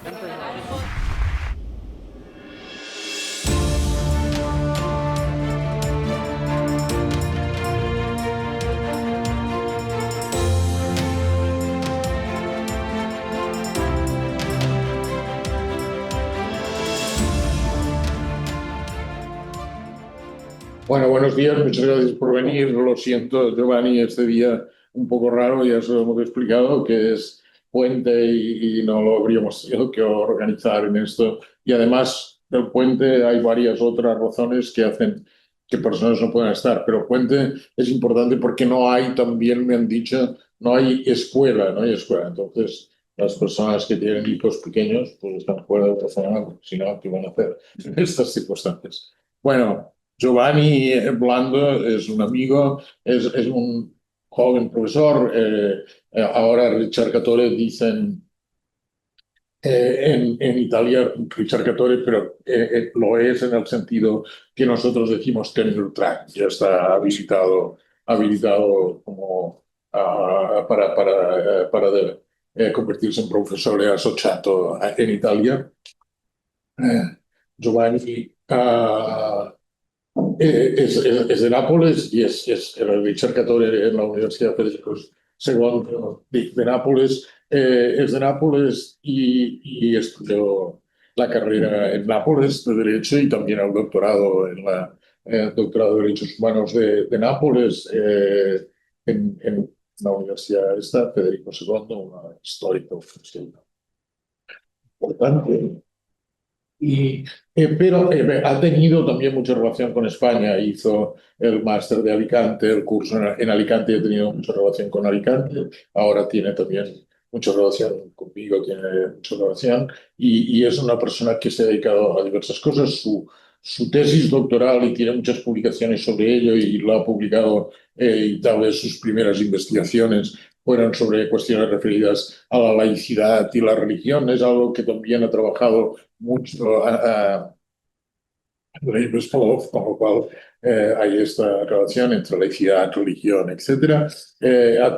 Bueno, buenos días, muchas gracias por venir. Lo siento, Giovanni, este día un poco raro, ya se lo hemos explicado, que es puente y no lo habríamos tenido que organizar en esto. Y además del puente hay varias otras razones que hacen que personas no puedan estar. Pero puente es importante porque no hay, también me han dicho, no hay escuela, no hay escuela. Entonces, las personas que tienen hijos pequeños pues están fuera de razonable, porque si no, ¿qué van a hacer en estas circunstancias? Bueno. Giovanni Blando es un amigo, es un joven profesor. Ahora ricercatore dicen en Italia ricercatore, pero lo es en el sentido que nosotros decimos tenure track. Ya está habilitado como para convertirse en profesor asociato en Italia. Giovanni es de Nápoles y es el ricercatore en la Universidad Federico II de Nápoles. Es de Nápoles y estudió la carrera en Nápoles de Derecho y también el doctorado en la doctorado de Derechos Humanos de Nápoles en la Universidad esta, Federico II, una histórica universidad importante. Pero ha tenido también mucha relación con España. Hizo el máster de Alicante, el curso en Alicante, ha tenido mucha relación con Alicante. Ahora tiene también mucha relación conmigo, tiene mucha relación. Y es una persona que se ha dedicado a diversas cosas. Su tesis doctoral, y tiene muchas publicaciones sobre ello, y lo ha publicado, y tal vez sus primeras investigaciones fueron sobre cuestiones referidas a la laicidad y la religión. Es algo que también ha trabajado mucho Leibniz Spolov, con lo cual hay esta relación entre laicidad, religión, etc.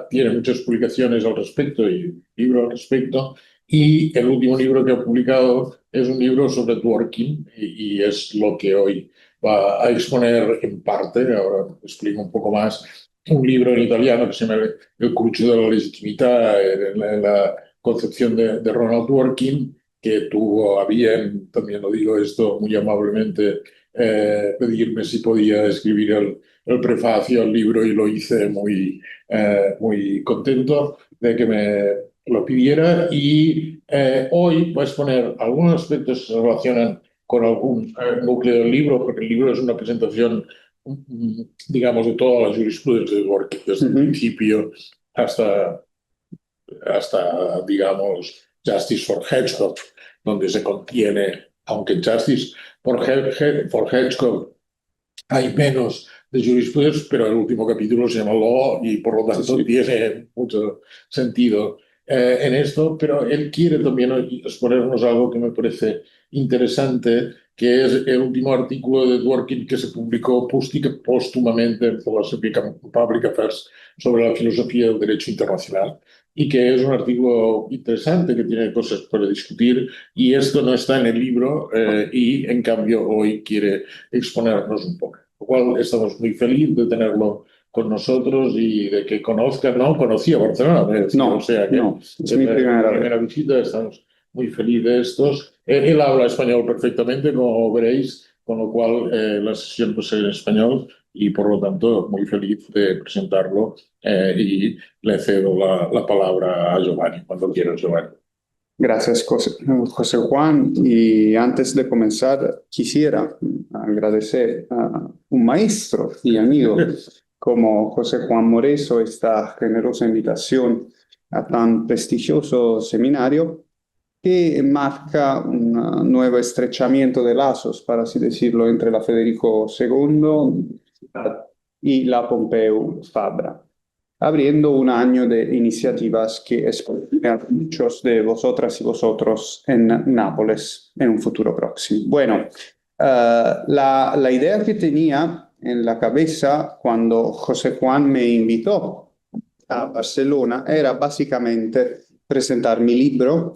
Tiene muchas publicaciones al respecto y libros al respecto. Y el último libro que ha publicado es un libro sobre Dworkin y es lo que hoy va a exponer en parte. Ahora explico un poco más. Un libro en italiano que se llama El cruce de la legitimidad, en la concepción de Ronald Dworkin, que tuvo a bien, también lo digo esto muy amablemente, pedirme si podía escribir el prefacio al libro, y lo hice muy contento de que me lo pidiera. Y hoy voy a exponer algunos aspectos que se relacionan con algún núcleo del libro, porque el libro es una presentación, digamos, de toda la jurisprudencia de Dworkin, desde el principio hasta, digamos, Justice for Hedgehog, donde se contiene, aunque en Justice for Hedgehog hay menos de jurisprudencia, pero el último capítulo se llama Law y por lo tanto tiene mucho sentido en esto. Pero él quiere también exponernos algo que me parece interesante, que es el último artículo de Dworkin que se publicó póstumamente en Philosophy and Public Affairs sobre la filosofía del derecho internacional, y que es un artículo interesante que tiene cosas para discutir, y esto no está en el libro, y en cambio hoy quiere exponernos un poco. Lo cual estamos muy felices de tenerlo con nosotros y de que conozca. No conocía Barcelona, No, o sea que no, es mi primera vez. visita. Estamos muy felices de estos. Él habla español perfectamente, como veréis, con lo cual la sesión va a ser en español, y por lo tanto muy feliz de presentarlo, y le cedo la palabra a Giovanni, cuando quieras, Giovanni. Gracias, José Juan. Y antes de comenzar, quisiera agradecer a un maestro y amigo como José Juan Moreso esta generosa invitación a tan prestigioso seminario que marca un nuevo estrechamiento de lazos, para así decirlo, entre la Federico II y la Pompeu Fabra, abriendo un año de iniciativas que exponen a muchos de vosotras y vosotros en Nápoles en un futuro próximo. Bueno, la idea que tenía en la cabeza cuando José Juan me invitó a Barcelona era básicamente presentar mi libro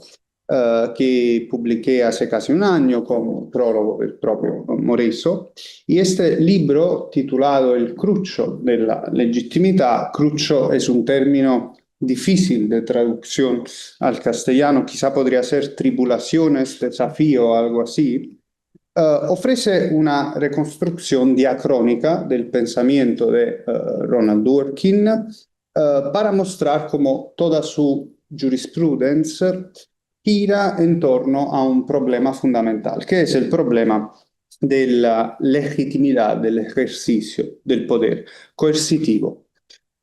que publiqué hace casi un año como prólogo del propio Moreso. Y este libro, titulado El crucho de la legitimidad, crucho es un término difícil de traducción al castellano, quizá podría ser tribulaciones, desafío o algo así, ofrece una reconstrucción diacrónica del pensamiento de Ronald Dworkin para mostrar cómo toda su jurisprudencia gira en torno a un problema fundamental, que es el problema de la legitimidad del ejercicio del poder coercitivo,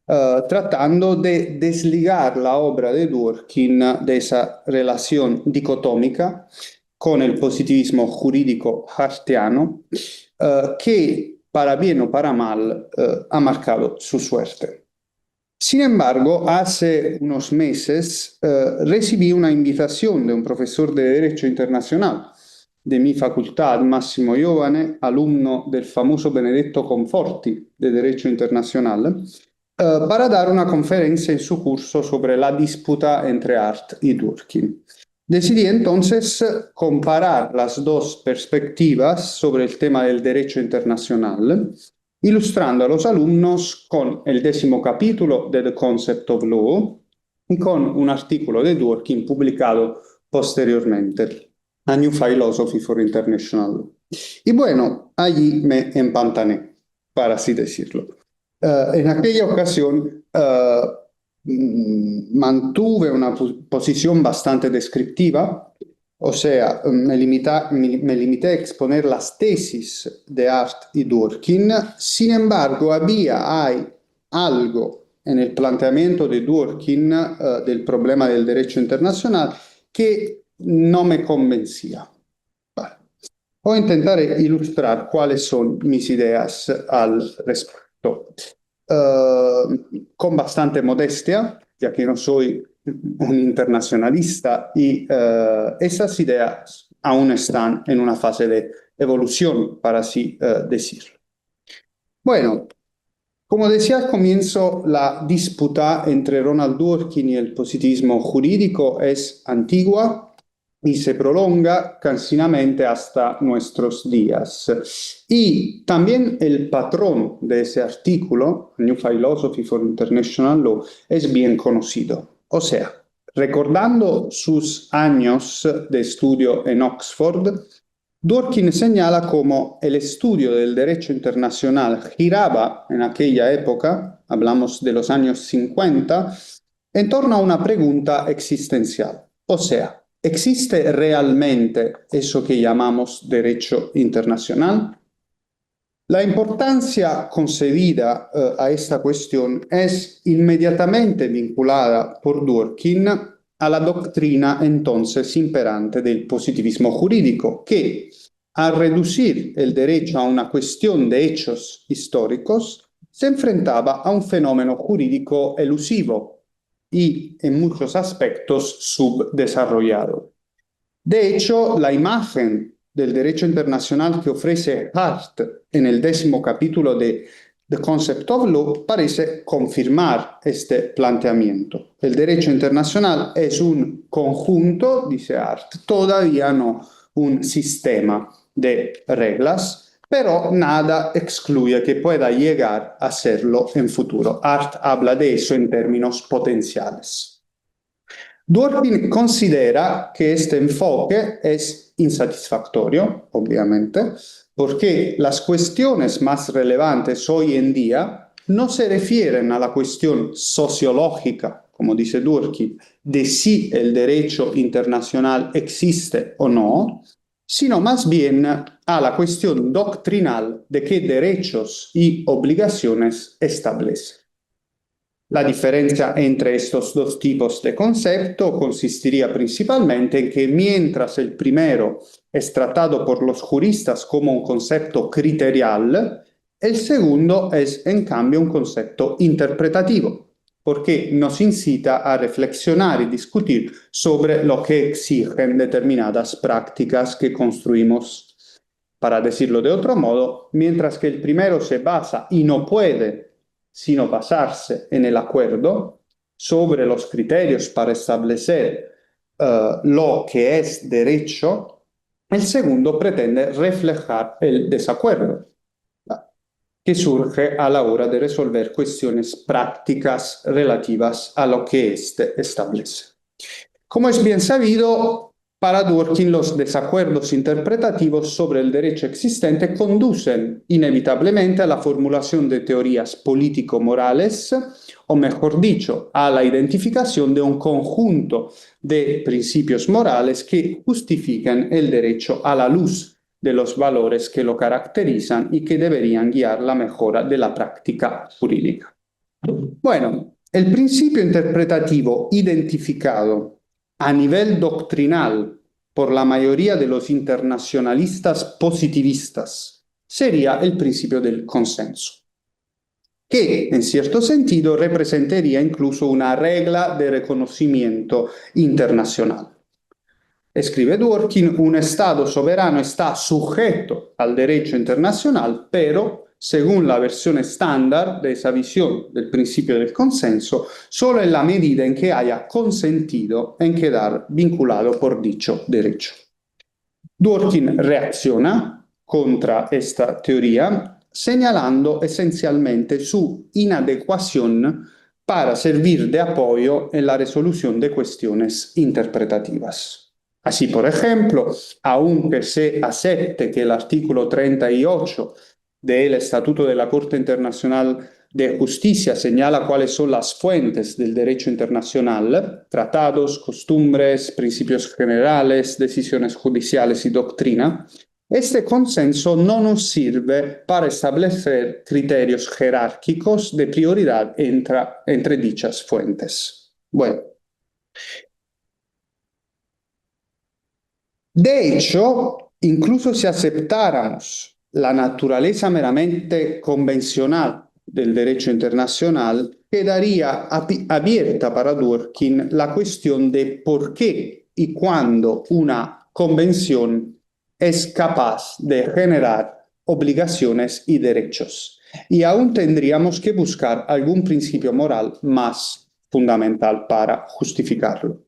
tratando de desligar la obra de Dworkin de esa relación dicotómica con el positivismo jurídico hartiano, que para bien o para mal ha marcado su suerte. Sin embargo, hace unos meses recibí una invitación de un profesor de Derecho Internacional de mi facultad, Massimo Giovane, alumno del famoso Benedetto Conforti de Derecho Internacional, para dar una conferencia en su curso sobre la disputa entre Hart y Dworkin. Decidí entonces comparar las dos perspectivas sobre el tema del derecho internacional, ilustrando a los alumnos con el 10º capítulo de The Concept of Law y con un artículo de Dworkin publicado posteriormente, A New Philosophy for International Law. Y bueno, allí me empantané, para así decirlo. En aquella ocasión mantuve una posición bastante descriptiva, o sea, me limité a exponer las tesis de Hart y Dworkin. Sin embargo, hay algo en el planteamiento de Dworkin del problema del derecho internacional que no me convencía. Vale. Voy a intentar ilustrar cuáles son mis ideas al respecto. Con bastante modestia, ya que no soy un internacionalista y esas ideas aún están en una fase de evolución, para así decirlo. Bueno, como decía al comienzo, la disputa entre Ronald Dworkin y el positivismo jurídico es antigua y se prolonga cansinamente hasta nuestros días. Y también el patrón de ese artículo, New Philosophy for International Law, es bien conocido. O sea, recordando sus años de estudio en Oxford, Dworkin señala cómo el estudio del derecho internacional giraba en aquella época, hablamos de los años 50, en torno a una pregunta existencial. O sea, ¿existe realmente eso que llamamos derecho internacional? La importancia concedida a esta cuestión es inmediatamente vinculada por Dworkin a la doctrina entonces imperante del positivismo jurídico, que al reducir el derecho a una cuestión de hechos históricos, se enfrentaba a un fenómeno jurídico elusivo y en muchos aspectos subdesarrollado. De hecho, la imagen del derecho internacional que ofrece Hart en el 10º capítulo de The Concept of Law parece confirmar este planteamiento. El derecho internacional es un conjunto, dice Hart, todavía no un sistema de reglas, pero nada excluye que pueda llegar a serlo en futuro. Hart habla de eso en términos potenciales. Dworkin considera que este enfoque es insatisfactorio, obviamente, porque las cuestiones más relevantes hoy en día no se refieren a la cuestión sociológica, como dice Dworkin, de si el derecho internacional existe o no, sino más bien a la cuestión doctrinal de qué derechos y obligaciones establece. La diferencia entre estos dos tipos de concepto consistiría principalmente en que mientras el primero es tratado por los juristas como un concepto criterial, el segundo es en cambio un concepto interpretativo, porque nos incita a reflexionar y discutir sobre lo que exigen determinadas prácticas que construimos. Para decirlo de otro modo, mientras que el primero se basa y no puede sino basarse en el acuerdo sobre los criterios para establecer lo que es derecho, el segundo pretende reflejar el desacuerdo que surge a la hora de resolver cuestiones prácticas relativas a lo que éste establece. Como es bien sabido, para Dworkin los desacuerdos interpretativos sobre el derecho existente conducen inevitablemente a la formulación de teorías político-morales, o mejor dicho, a la identificación de un conjunto de principios morales que justifican el derecho a la luz de los valores que lo caracterizan y que deberían guiar la mejora de la práctica jurídica. Bueno, el principio interpretativo identificado a nivel doctrinal por la mayoría de los internacionalistas positivistas sería el principio del consenso, que en cierto sentido representaría incluso una regla de reconocimiento internacional. Escribe Dworkin, un Estado soberano está sujeto al derecho internacional, pero, según la versión estándar de esa visión del principio del consenso, solo en la medida en que haya consentido en quedar vinculado por dicho derecho. Dworkin reacciona contra esta teoría, señalando esencialmente su inadecuación para servir de apoyo en la resolución de cuestiones interpretativas. Así, por ejemplo, aunque se acepte que el artículo 38 del Estatuto de la Corte Internacional de Justicia señala cuáles son las fuentes del derecho internacional, tratados, costumbres, principios generales, decisiones judiciales y doctrina, este consenso no nos sirve para establecer criterios jerárquicos de prioridad entre dichas fuentes. Bueno, de hecho, incluso si aceptáramos la naturaleza meramente convencional del derecho internacional, quedaría abierta para Dworkin la cuestión de por qué y cuándo una convención es capaz de generar obligaciones y derechos. Y aún tendríamos que buscar algún principio moral más fundamental para justificarlo.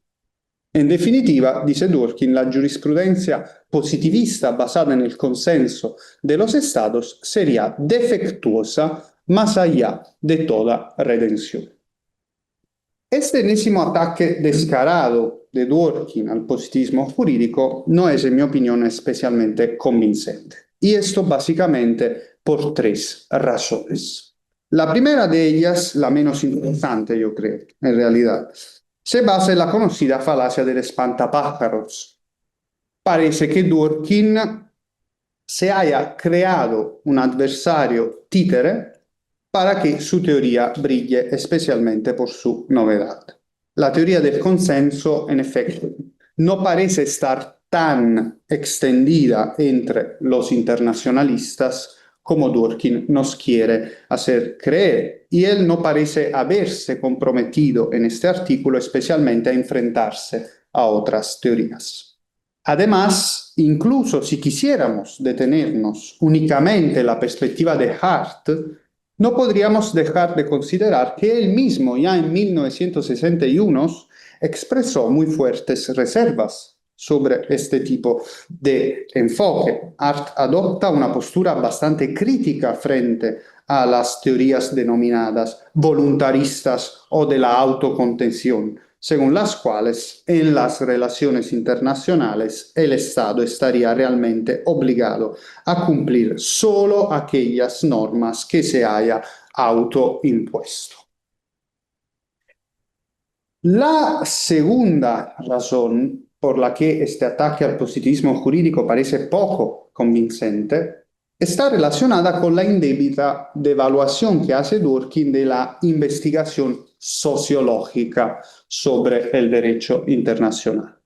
En definitiva, dice Dworkin, la jurisprudencia positivista basada en el consenso de los estados sería defectuosa más allá de toda redención. Este enésimo ataque descarado de Dworkin al positivismo jurídico no es, en mi opinión, especialmente convincente. Y esto básicamente por tres razones. La primera de ellas, la menos importante, yo creo, en realidad, se basa en la conocida falacia del espantapájaros. Parece que Dworkin se haya creado un adversario títere para que su teoría brille especialmente por su novedad. La teoría del consenso, en efecto, no parece estar tan extendida entre los internacionalistas como Dworkin nos quiere hacer creer, y él no parece haberse comprometido en este artículo especialmente a enfrentarse a otras teorías. Además, incluso si quisiéramos detenernos únicamente en la perspectiva de Hart, no podríamos dejar de considerar que él mismo ya en 1961 expresó muy fuertes reservas sobre este tipo de enfoque. Hart adopta una postura bastante crítica frente a las teorías denominadas voluntaristas o de la autocontención, según las cuales en las relaciones internacionales el Estado estaría realmente obligado a cumplir solo aquellas normas que se haya autoimpuesto. La segunda razón por la que este ataque al positivismo jurídico parece poco convincente está relacionada con la indebita devaluación que hace Dworkin de la investigación sociológica sobre el derecho internacional.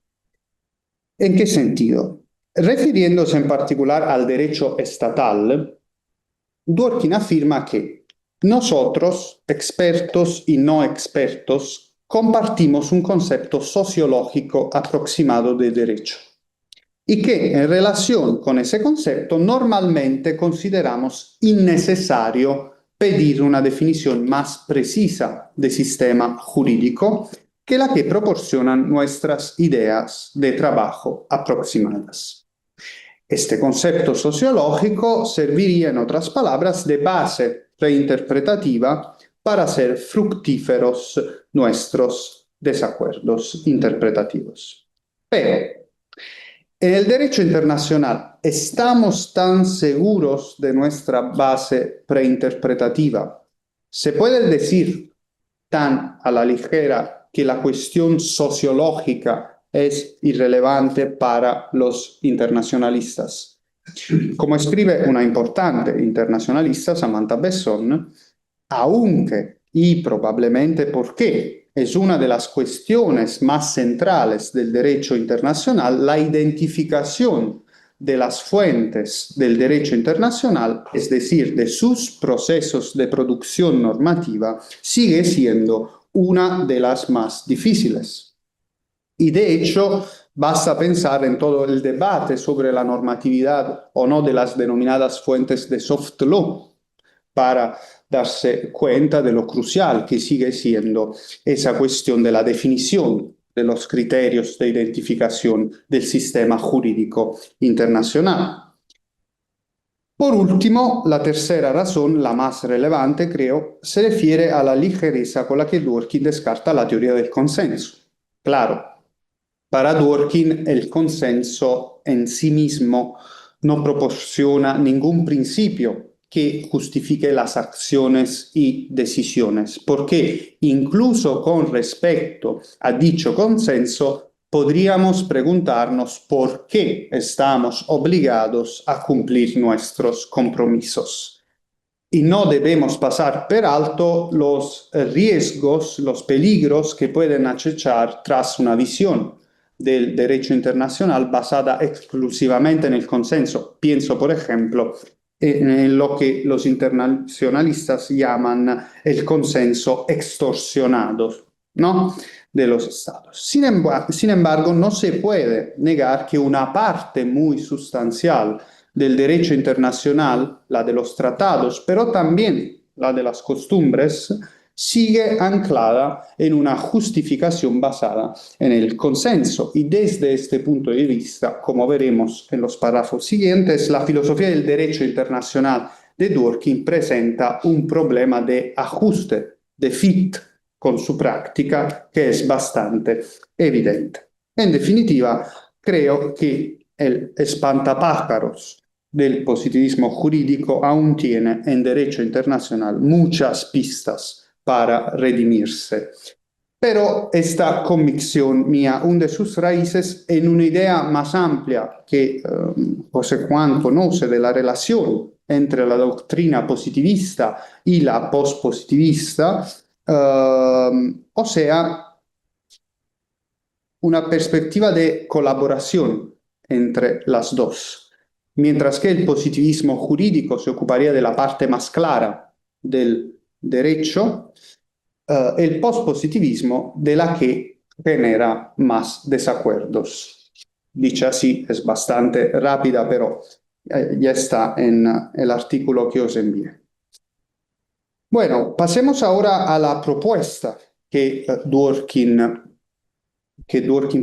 ¿En qué sentido? Refiriéndose en particular al derecho estatal, Dworkin afirma que nosotros, expertos y no expertos, compartimos un concepto sociológico aproximado de derecho y que en relación con ese concepto normalmente consideramos innecesario pedir una definición más precisa de sistema jurídico que la que proporcionan nuestras ideas de trabajo aproximadas. Este concepto sociológico serviría, en otras palabras, de base reinterpretativa para hacer fructíferos nuestros desacuerdos interpretativos. Pero, en el derecho internacional, ¿estamos tan seguros de nuestra base preinterpretativa? ¿Se puede decir tan a la ligera que la cuestión sociológica es irrelevante para los internacionalistas? Como escribe una importante internacionalista, Samantha Besson, aunque y probablemente porque es una de las cuestiones más centrales del derecho internacional, la identificación de las fuentes del derecho internacional, es decir, de sus procesos de producción normativa, sigue siendo una de las más difíciles. Y de hecho, basta pensar en todo el debate sobre la normatividad o no de las denominadas fuentes de soft law para darse cuenta de lo crucial que sigue siendo esa cuestión de la definición de los criterios de identificación del sistema jurídico internacional. Por último, la tercera razón, la más relevante, creo, se refiere a la ligereza con la que Dworkin descarta la teoría del consenso. Claro, para Dworkin el consenso en sí mismo no proporciona ningún principio que justifique las acciones y decisiones, porque incluso con respecto a dicho consenso podríamos preguntarnos por qué estamos obligados a cumplir nuestros compromisos. Y no debemos pasar por alto los riesgos, los peligros que pueden acechar tras una visión del derecho internacional basada exclusivamente en el consenso. Pienso, por ejemplo, en lo que los internacionalistas llaman el consenso extorsionado, ¿no?, de los estados. Sin embargo, no se puede negar que una parte muy sustancial del derecho internacional, la de los tratados, pero también la de las costumbres, sigue anclada en una justificación basada en el consenso. Y desde este punto de vista, como veremos en los párrafos siguientes, la filosofía del derecho internacional de Dworkin presenta un problema de ajuste, de fit con su práctica, que es bastante evidente. En definitiva, creo que el espantapájaros del positivismo jurídico aún tiene en derecho internacional muchas pistas para redimirse. Pero esta convicción mía hunde sus raíces en una idea más amplia que José Juan conoce de la relación entre la doctrina positivista y la pospositivista, o sea, una perspectiva de colaboración entre las dos. Mientras que el positivismo jurídico se ocuparía de la parte más clara del derecho, el pospositivismo de la que genera más desacuerdos. Dicha así, es bastante rápida, pero ya está en el artículo que os envié. Bueno, pasemos ahora a la propuesta que Dworkin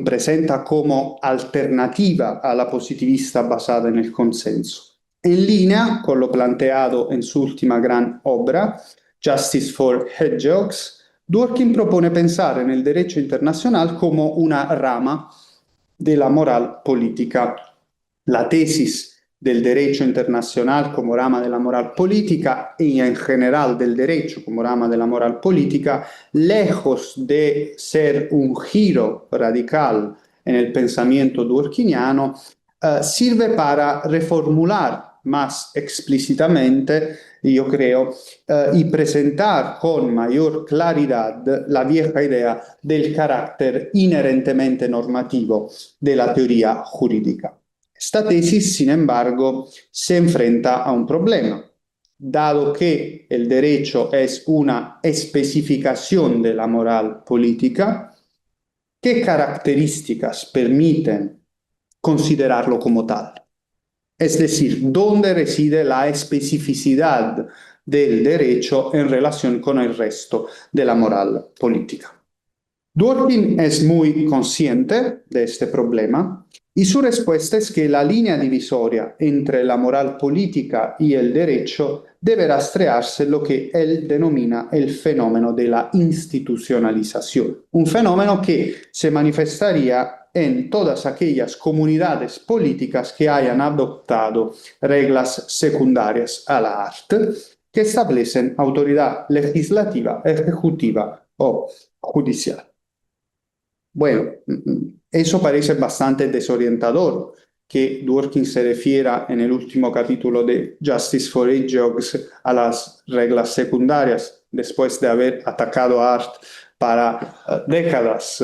presenta como alternativa a la positivista basada en el consenso. En línea con lo planteado en su última gran obra, Justice for Hedgehogs, Dworkin propone pensar en el derecho internacional como una rama de la moral política. La tesis del derecho internacional como rama de la moral política y en general del derecho como rama de la moral política, lejos de ser un giro radical en el pensamiento dworkiniano, sirve para reformular más explícitamente, yo creo, y presentar con mayor claridad la vieja idea del carácter inherentemente normativo de la teoría jurídica. Esta tesis, sin embargo, se enfrenta a un problema. Dado que el derecho es una especificación de la moral política, ¿qué características permiten considerarlo como tal? Es decir, ¿dónde reside la especificidad del derecho en relación con el resto de la moral política? Dworkin es muy consciente de este problema y su respuesta es que la línea divisoria entre la moral política y el derecho debe rastrearse lo que él denomina el fenómeno de la institucionalización, un fenómeno que se manifestaría en todas aquellas comunidades políticas que hayan adoptado reglas secundarias a la arte, que establecen autoridad legislativa, ejecutiva o judicial. Bueno, eso parece bastante desorientador que Dworkin se refiera en el último capítulo de Justice for Hedgehogs a las reglas secundarias, después de haber atacado a Art para décadas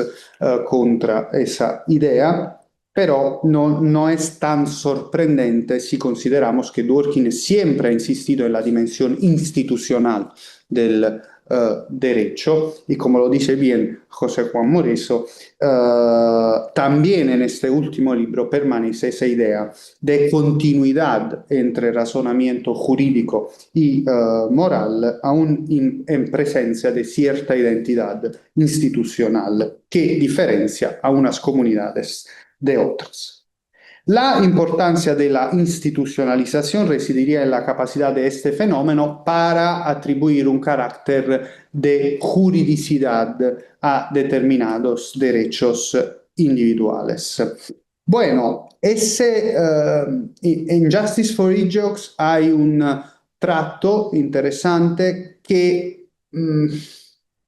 contra esa idea, pero no es tan sorprendente si consideramos que Dworkin siempre ha insistido en la dimensión institucional del derecho, y como lo dice bien José Juan Moreso, también en este último libro permanece esa idea de continuidad entre razonamiento jurídico y moral, aún en presencia de cierta identidad institucional que diferencia a unas comunidades de otras. La importancia de la institucionalización residiría en la capacidad de este fenómeno para atribuir un carácter de juridicidad a determinados derechos individuales. Bueno, en Justice for Hedgehogs hay un trato interesante que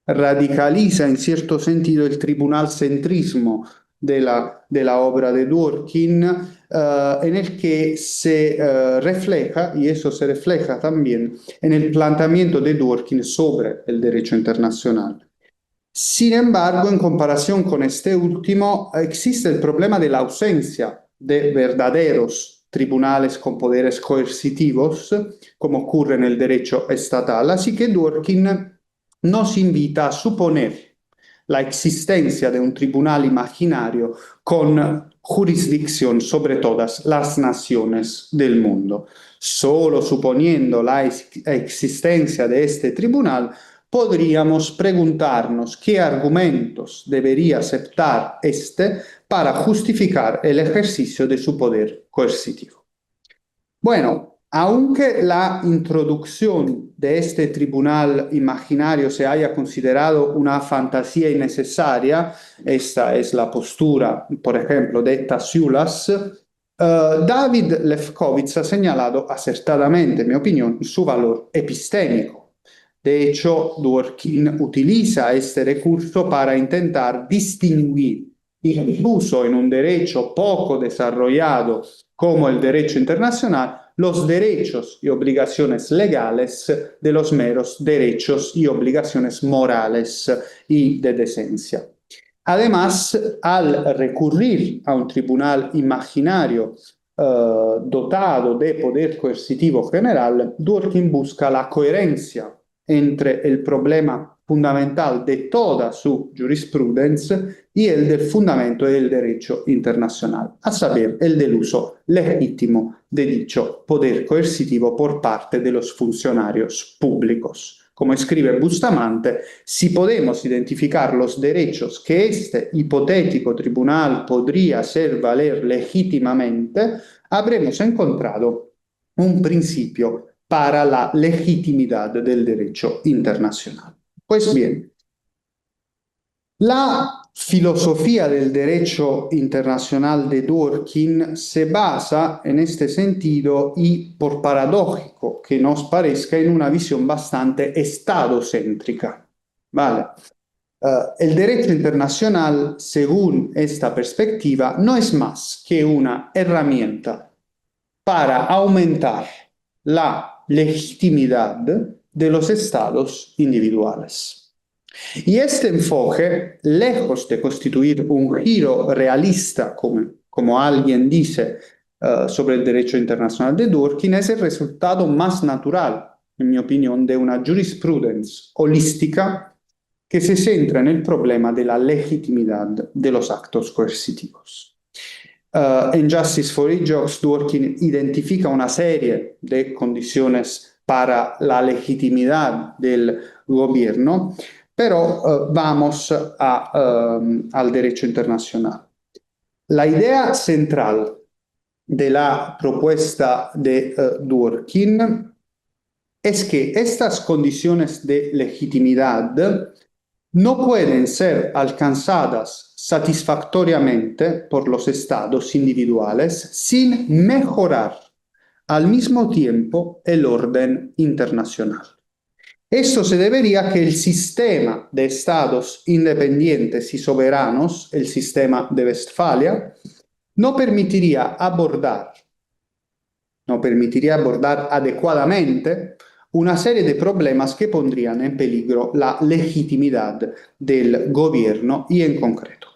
radicaliza en cierto sentido el tribunal centrismo de la obra de Dworkin, en el que se refleja, y eso se refleja también en el planteamiento de Dworkin sobre el derecho internacional. Sin embargo, en comparación con este último, existe el problema de la ausencia de verdaderos tribunales con poderes coercitivos, como ocurre en el derecho estatal, así que Dworkin nos invita a suponer la existencia de un tribunal imaginario con jurisdicción sobre todas las naciones del mundo. Solo suponiendo la existencia de este tribunal, podríamos preguntarnos qué argumentos debería aceptar este para justificar el ejercicio de su poder coercitivo. Bueno, aunque la introducción de este tribunal imaginario se haya considerado una fantasía innecesaria, esta es la postura, por ejemplo, de Tassiulas, David Lefkowitz ha señalado acertadamente, en mi opinión, su valor epistémico. De hecho, Dworkin utiliza este recurso para intentar distinguir, incluso en un derecho poco desarrollado como el derecho internacional, los derechos y obligaciones legales de los meros derechos y obligaciones morales y de decencia. Además, al recurrir a un tribunal imaginario dotado de poder coercitivo general, Dworkin busca la coherencia entre el problema fundamental de toda su jurisprudencia y el del fundamento del derecho internacional, a saber, el del uso legítimo de dicho poder coercitivo por parte de los funcionarios públicos. Como escribe Bustamante, si podemos identificar los derechos que este hipotético tribunal podría hacer valer legítimamente, habremos encontrado un principio para la legitimidad del derecho internacional. Pues bien, la filosofía del derecho internacional de Dworkin se basa en este sentido y, por paradójico que nos parezca, en una visión bastante estadocéntrica. ¿Vale? El derecho internacional, según esta perspectiva, no es más que una herramienta para aumentar la legitimidad de los estados individuales. Y este enfoque, lejos de constituir un giro realista, como alguien dice sobre el derecho internacional de Dworkin, es el resultado más natural, en mi opinión, de una jurisprudencia holística que se centra en el problema de la legitimidad de los actos coercitivos. En Justice for Hedgehogs, Dworkin identifica una serie de condiciones para la legitimidad del gobierno, Pero vamos al derecho internacional. La idea central de la propuesta de Dworkin es que estas condiciones de legitimidad no pueden ser alcanzadas satisfactoriamente por los estados individuales sin mejorar al mismo tiempo el orden internacional. Esto se debería a que el sistema de estados independientes y soberanos, el sistema de Westfalia, no permitiría abordar adecuadamente una serie de problemas que pondrían en peligro la legitimidad del gobierno y en concreto.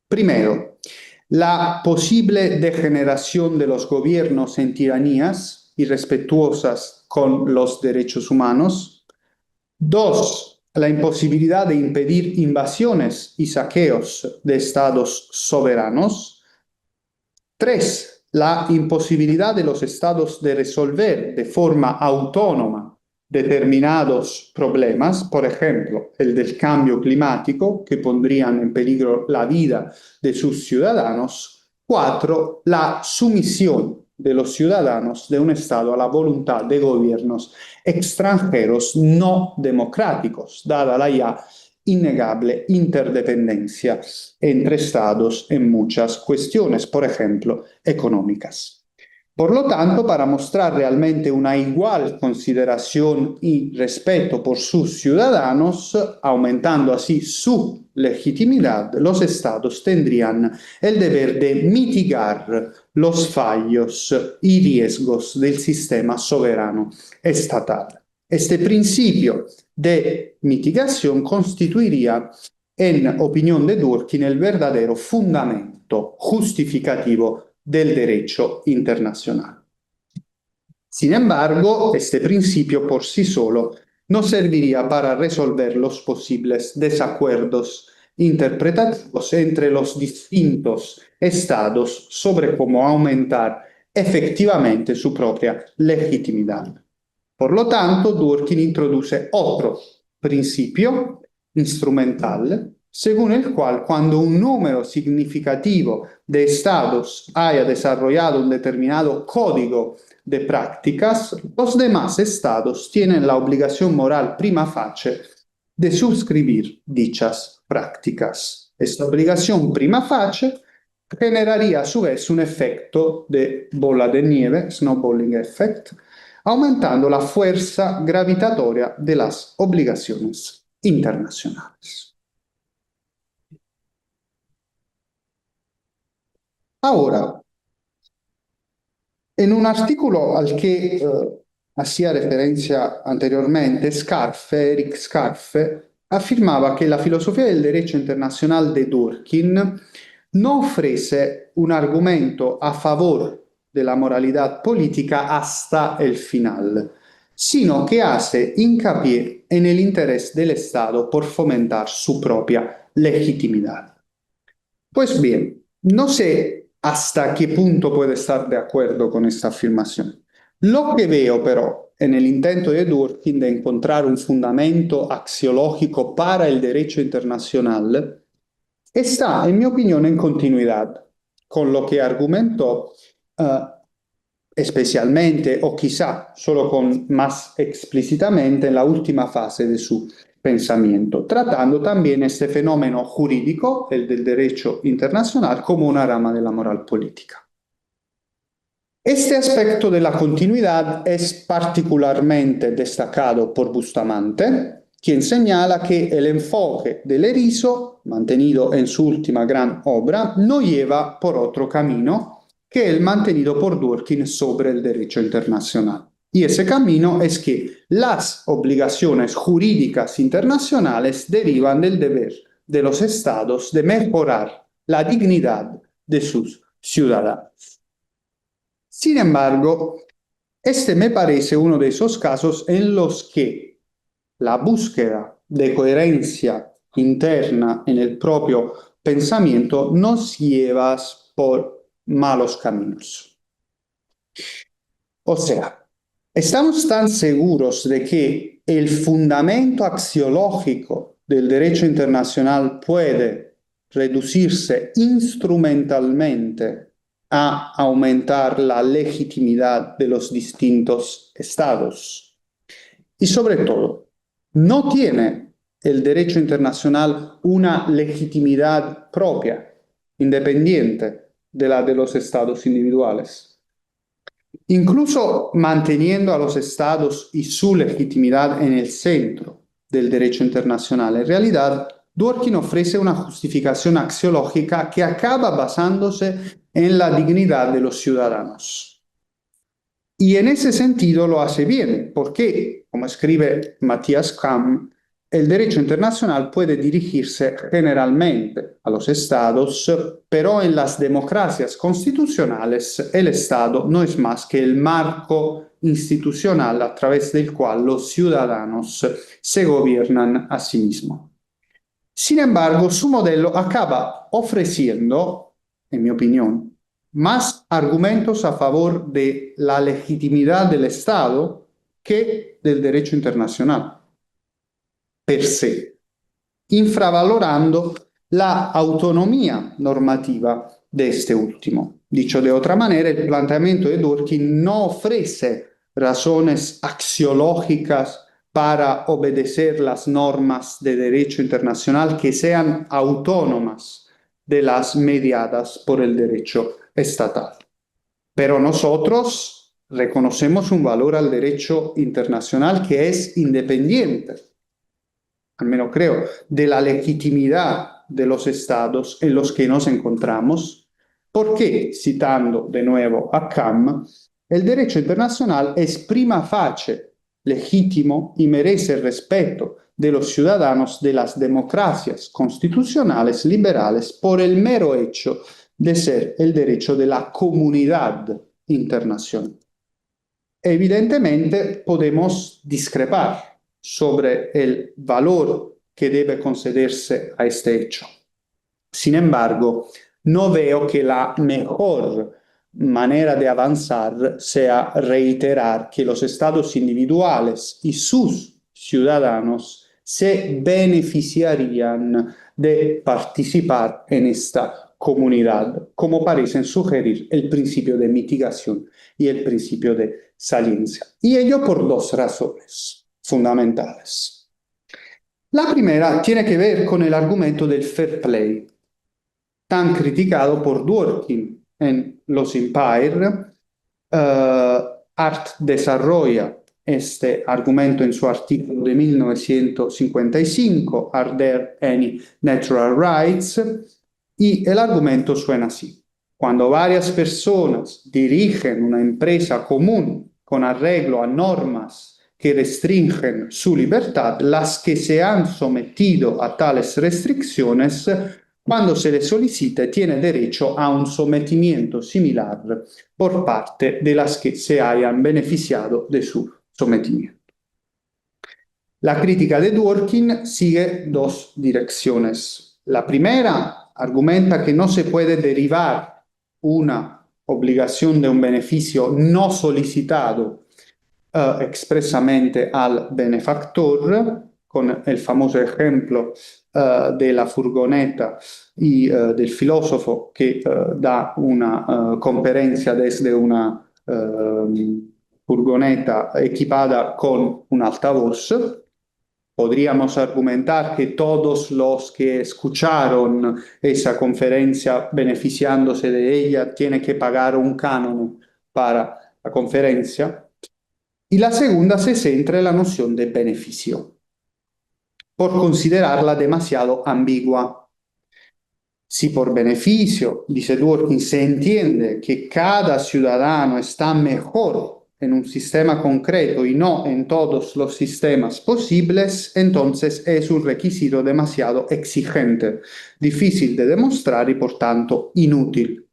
Primero, la posible degeneración de los gobiernos en tiranías irrespetuosas con los derechos humanos. Dos, la imposibilidad de impedir invasiones y saqueos de estados soberanos. Tres, la imposibilidad de los estados de resolver de forma autónoma determinados problemas, por ejemplo, el del cambio climático, que pondrían en peligro la vida de sus ciudadanos. Cuatro, la sumisión de los ciudadanos de un Estado a la voluntad de gobiernos extranjeros no democráticos, dada la ya innegable interdependencia entre Estados en muchas cuestiones, por ejemplo, económicas. Por lo tanto, para mostrar realmente una igual consideración y respeto por sus ciudadanos, aumentando así su legitimidad, los estados tendrían el deber de mitigar los fallos y riesgos del sistema soberano estatal. Este principio de mitigación constituiría, en opinión de Dworkin, el verdadero fundamento justificativo del derecho internacional. Sin embargo, este principio por sí solo no serviría para resolver los posibles desacuerdos interpretativos entre los distintos estados sobre cómo aumentar efectivamente su propia legitimidad. Por lo tanto, Dworkin introduce otro principio instrumental, según el cual cuando un número significativo de estados haya desarrollado un determinado código de prácticas, los demás estados tienen la obligación moral prima facie de suscribir dichas prácticas. Esta obligación prima facie generaría a su vez un efecto de bola de nieve, snowballing effect, aumentando la fuerza gravitatoria de las obligaciones internacionales. Ahora, en un artículo al que hacía referencia anteriormente, Eric Scarfe afirmaba que la filosofía del derecho internacional de Dworkin no ofrece un argumento a favor de la moralidad política hasta el final, sino que hace hincapié en el interés del Estado por fomentar su propia legitimidad. Pues bien, no sé hasta qué punto puede estar de acuerdo con esta afirmación. Lo que veo, pero, en el intento de Dworkin de encontrar un fundamento axiológico para el derecho internacional está, en mi opinión, en continuidad con lo que argumentó especialmente, o quizá solo con más explícitamente, en la última fase de su pensamiento, tratando también este fenómeno jurídico, el del derecho internacional, como una rama de la moral política. Este aspecto de la continuidad es particularmente destacado por Bustamante, quien señala que el enfoque del erizo, mantenido en su última gran obra, no lleva por otro camino que el mantenido por Dworkin sobre el derecho internacional. Y ese camino es que las obligaciones jurídicas internacionales derivan del deber de los estados de mejorar la dignidad de sus ciudadanos. Sin embargo, este me parece uno de esos casos en los que la búsqueda de coherencia interna en el propio pensamiento nos lleva por malos caminos. O sea, estamos tan seguros de que el fundamento axiológico del derecho internacional puede reducirse instrumentalmente a aumentar la legitimidad de los distintos estados. Y sobre todo, no tiene el derecho internacional una legitimidad propia, independiente de la de los estados individuales. Incluso manteniendo a los estados y su legitimidad en el centro del derecho internacional, en realidad Dworkin ofrece una justificación axiológica que acaba basándose en la dignidad de los ciudadanos. Y en ese sentido lo hace bien, porque, como escribe Matthias Kamm, el derecho internacional puede dirigirse generalmente a los estados, pero en las democracias constitucionales el Estado no es más que el marco institucional a través del cual los ciudadanos se gobiernan a sí mismos. Sin embargo, su modelo acaba ofreciendo, en mi opinión, más argumentos a favor de la legitimidad del Estado que del derecho internacional per se, infravalorando la autonomía normativa de este último. Dicho de otra manera, el planteamiento de Dworkin no ofrece razones axiológicas para obedecer las normas de derecho internacional que sean autónomas de las mediadas por el derecho estatal. Pero nosotros reconocemos un valor al derecho internacional que es independiente, al menos creo, de la legitimidad de los estados en los que nos encontramos, porque, citando de nuevo a Kamm, el derecho internacional es prima facie legítimo y merece el respeto de los ciudadanos de las democracias constitucionales liberales por el mero hecho de ser el derecho de la comunidad internacional. Evidentemente podemos discrepar sobre el valor que debe concederse a este hecho. Sin embargo, no veo que la mejor manera de avanzar sea reiterar que los estados individuales y sus ciudadanos se beneficiarían de participar en esta comunidad, como parecen sugerir el principio de mitigación y el principio de saliencia. Y ello por dos razones fundamentales. La primera tiene que ver con el argumento del fair play, tan criticado por Dworkin en Los Empire. Hart desarrolla este argumento en su artículo de 1955, Are There Any Natural Rights? Y el argumento suena así. Cuando varias personas dirigen una empresa común con arreglo a normas que restringen su libertad, las que se han sometido a tales restricciones, cuando se le solicite, tiene derecho a un sometimiento similar por parte de las que se hayan beneficiado de su sometimiento. La crítica de Dworkin sigue dos direcciones. La primera argumenta que no se puede derivar una obligación de un beneficio no solicitado expresamente al benefactor, con el famoso ejemplo de la furgoneta y del filósofo que da una conferencia desde una furgoneta equipada con un altavoz. Podríamos argumentar que todos los que escucharon esa conferencia beneficiándose de ella tienen que pagar un canon para la conferencia. Y la segunda se centra en la noción de beneficio, por considerarla demasiado ambigua. Si por beneficio, dice Dworkin, se entiende que cada ciudadano está mejor en un sistema concreto y no en todos los sistemas posibles, entonces es un requisito demasiado exigente, difícil de demostrar y por tanto inútil.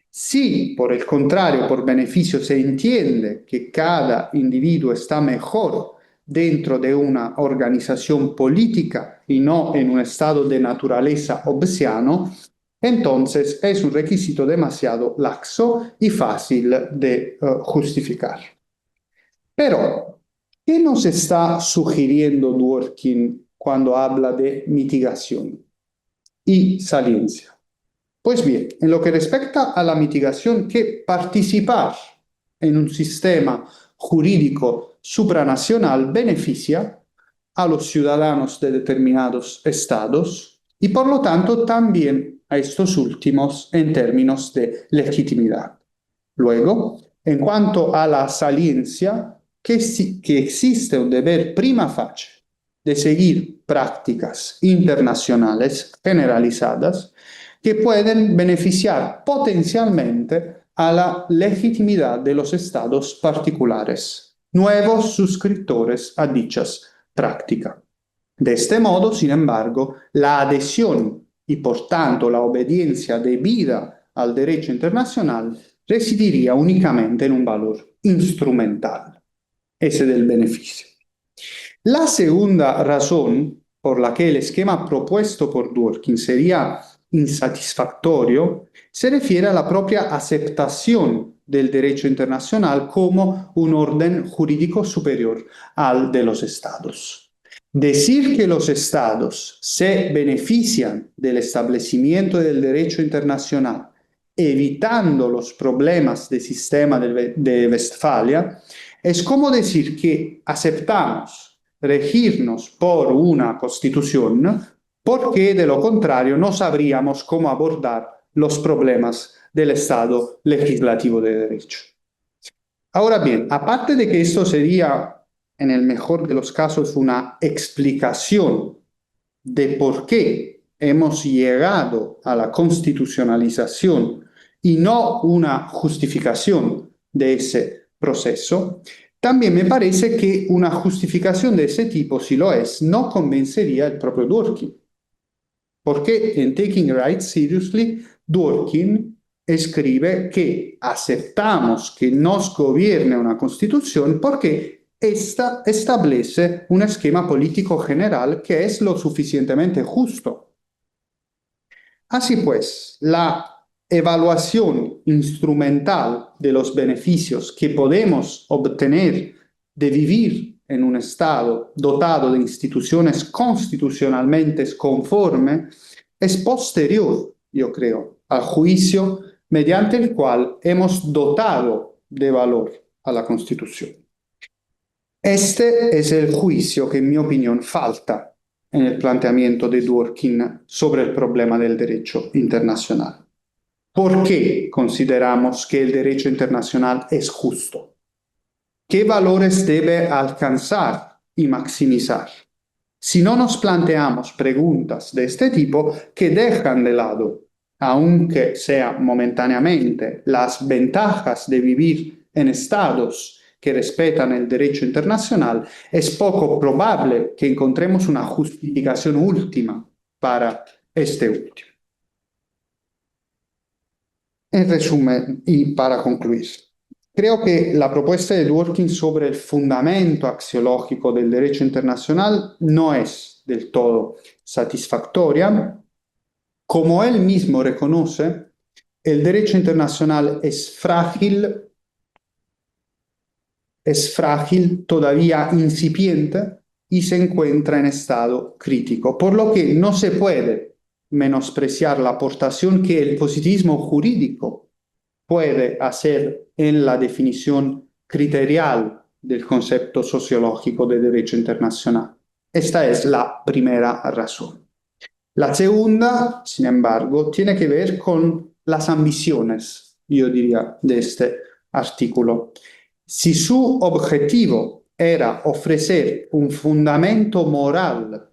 Si, por el contrario, por beneficio se entiende que cada individuo está mejor dentro de una organización política y no en un estado de naturaleza hobbesiano, entonces es un requisito demasiado laxo y fácil de justificar. Pero, ¿qué nos está sugiriendo Dworkin cuando habla de mitigación y saliencia. Pues bien, en lo que respecta a la mitigación, que participar en un sistema jurídico supranacional beneficia a los ciudadanos de determinados estados y por lo tanto también a estos últimos en términos de legitimidad. Luego, en cuanto a la saliencia, que existe un deber prima facie de seguir prácticas internacionales generalizadas que pueden beneficiar potencialmente a la legitimidad de los estados particulares, nuevos suscriptores a dichas prácticas. De este modo, sin embargo, la adhesión y por tanto la obediencia debida al derecho internacional residiría únicamente en un valor instrumental, ese del beneficio. La segunda razón por la que el esquema propuesto por Dworkin sería insatisfactorio se refiere a la propia aceptación del derecho internacional como un orden jurídico superior al de los estados. Decir que los estados se benefician del establecimiento del derecho internacional evitando los problemas del sistema de Westfalia es como decir que aceptamos regirnos por una constitución porque de lo contrario no sabríamos cómo abordar los problemas del Estado legislativo de derecho. Ahora bien, aparte de que esto sería, en el mejor de los casos, una explicación de por qué hemos llegado a la constitucionalización y no una justificación de ese proceso, también me parece que una justificación de ese tipo, si lo es, no convencería al propio Dworkin. Porque en Taking Rights Seriously, Dworkin escribe que aceptamos que nos gobierne una constitución porque esta establece un esquema político general que es lo suficientemente justo. Así pues, la evaluación instrumental de los beneficios que podemos obtener de vivir en un Estado dotado de instituciones constitucionalmente conformes es posterior, yo creo, al juicio mediante el cual hemos dotado de valor a la Constitución. Este es el juicio que, en mi opinión, falta en el planteamiento de Dworkin sobre el problema del derecho internacional. ¿Por qué consideramos que el derecho internacional es justo? ¿Qué valores debe alcanzar y maximizar? Si no nos planteamos preguntas de este tipo que dejan de lado, aunque sea momentáneamente, las ventajas de vivir en estados que respetan el derecho internacional, es poco probable que encontremos una justificación última para este último. En resumen, y para concluir, creo que la propuesta de Dworkin sobre el fundamento axiológico del derecho internacional no es del todo satisfactoria. Como él mismo reconoce, el derecho internacional es frágil, todavía incipiente y se encuentra en estado crítico, por lo que no se puede menospreciar la aportación que el positivismo jurídico puede hacer en la definición criterial del concepto sociológico de derecho internacional. Esta es la primera razón. La segunda, sin embargo, tiene que ver con las ambiciones, yo diría, de este artículo. Si su objetivo era ofrecer un fundamento moral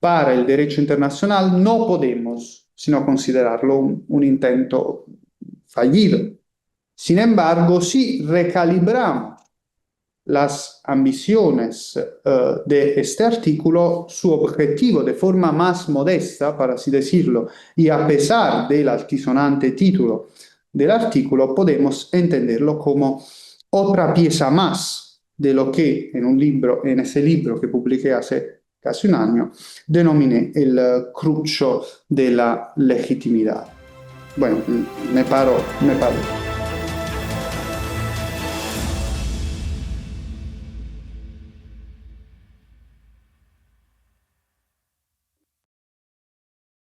para el derecho internacional, no podemos sino considerarlo un intento fallido. Sin embargo, si recalibramos las ambiciones de este artículo, su objetivo de forma más modesta, para así decirlo, y a pesar del altisonante título del artículo, podemos entenderlo como otra pieza más de lo que en ese libro que publiqué hace casi un año, denominé el cruccio de la legitimidad. Bueno, me paro.